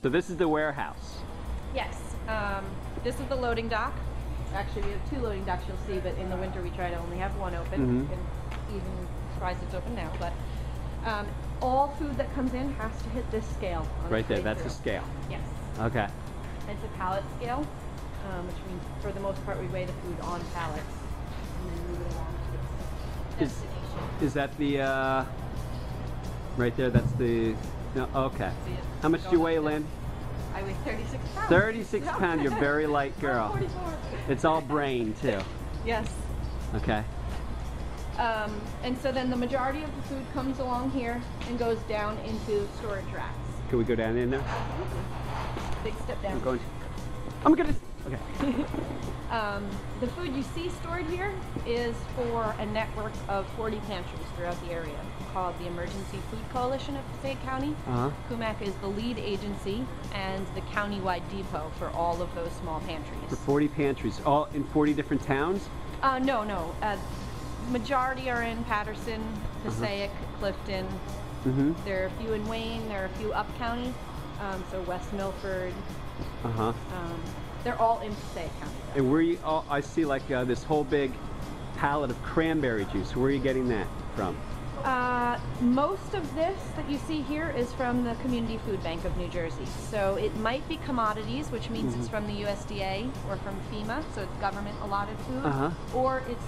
So this is the warehouse. Yes. This is the loading dock. Actually, we have 2 loading docks you'll see, but in the winter we try to only have 1 open. And even surprised it's open now. But all food that comes in has to hit this scale. Right there, that's the scale. Yes. Okay. It's a pallet scale, which means for the most part we weigh the food on pallets and then move it along to its destination. Is that the, right there, that's the, no, okay. How much do you weigh, Lynn? I weigh 36 pounds. 36 pounds, you're a very light girl. 44. It's all brain, too. Yes. Okay. And so then the majority of the food comes along here and goes down into storage racks. Can we go down in there? Big step down. I'm going to. I'm gonna. Okay. The food you see stored here is for a network of 40 pantries throughout the area called the Emergency Food Coalition of Passaic County. CUMAC is the lead agency and the county-wide depot for all of those small pantries. For 40 pantries, all in 40 different towns? No. Majority are in Patterson, Passaic, Clifton. There are a few in Wayne. There are a few up county, so West Milford. They're all in Passaic County. Though. And where you? Oh, I see like this whole big pallet of cranberry juice. Where are you getting that from? Most of this that you see here is from the Community Food Bank of New Jersey. So it might be commodities, which means it's from the USDA or from FEMA, so it's government allotted food, or it's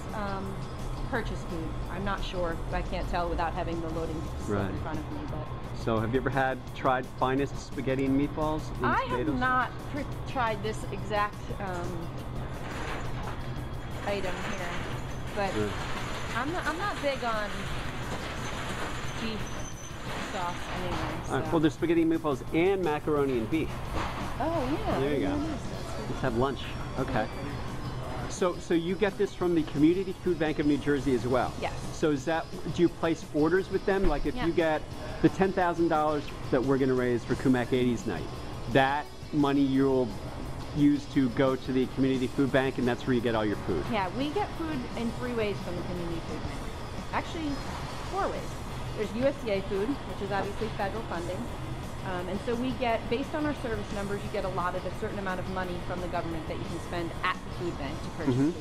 purchase food. I'm not sure. I can't tell without having the loading slip in front of me. But so have you ever tried Finest spaghetti and meatballs? I have not tried this exact item here, but I'm not big on beef sauce anyway. So. Well, there's spaghetti and meatballs and macaroni and beef. Oh yeah. There you go. Let's have lunch. Okay. So you get this from the Community Food Bank of New Jersey as well? Yes. So is that, do you place orders with them? Like if you get the $10,000 that we're going to raise for CUMAC 80s night, that money you'll use to go to the Community Food Bank, and that's where you get all your food? Yeah, we get food in 3 ways from the Community Food Bank. Actually, 4 ways. There's USDA food, which is obviously federal funding. And so we get, based on our service numbers, you get allotted a certain amount of money from the government that you can spend at the food bank to purchase food.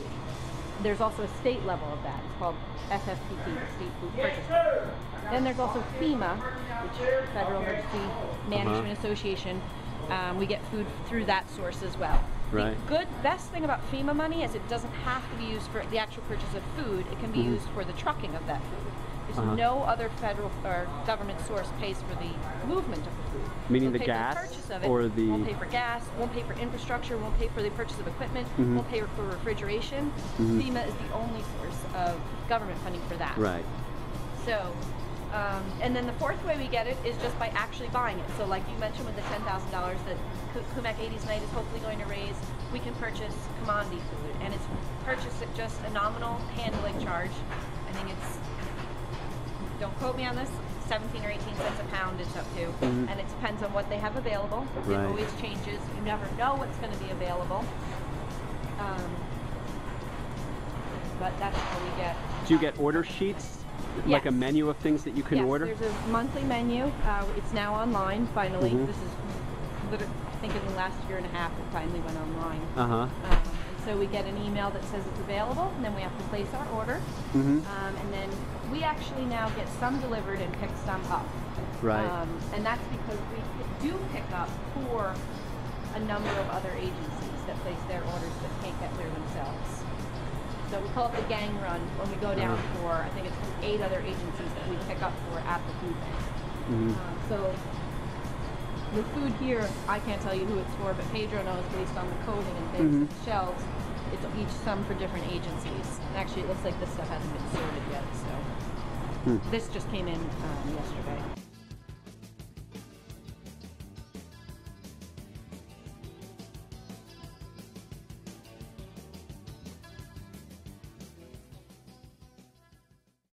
There's also a state level of that. It's called SFPP, the State Food Purchase Program. Then there's also FEMA, which is Federal Emergency Management Association. We get food through that source as well. Right. The best thing about FEMA money is it doesn't have to be used for the actual purchase of food. It can be used for the trucking of that food. There's no other federal or government source pays for the movement of the food. Meaning the gas or the... Won't pay for gas, won't pay for infrastructure, won't pay for the purchase of equipment, won't pay for refrigeration. FEMA is the only source of government funding for that. Right. So, and then the 4th way we get it is just by actually buying it. So like you mentioned with the $10,000 that CUMAC 80s night is hopefully going to raise, we can purchase commodity food, and it's purchased at just a nominal handling charge. I think it's, don't quote me on this, 17 or 18 cents a pound it's up to, and it depends on what they have available. It always changes. You never know what's going to be available. But that's how we get. Do you get order sheets? Like a menu of things that you can order? Yes, there's a monthly menu. It's now online, finally. This is, I think in the last year and a half, it finally went online. So we get an email that says it's available, and then we have to place our order. And then we actually now get some delivered and pick some up. Right. And that's because we do pick up for a number of other agencies that place their orders that can't get there themselves. So we call it the gang run when we go down for, I think it's 8 other agencies that we pick up for at the food bank. So the food here, I can't tell you who it's for, but Pedro knows based on the coding and things, the shelves, it's each some for different agencies. And actually it looks like this stuff hasn't been sorted yet, so this just came in yesterday.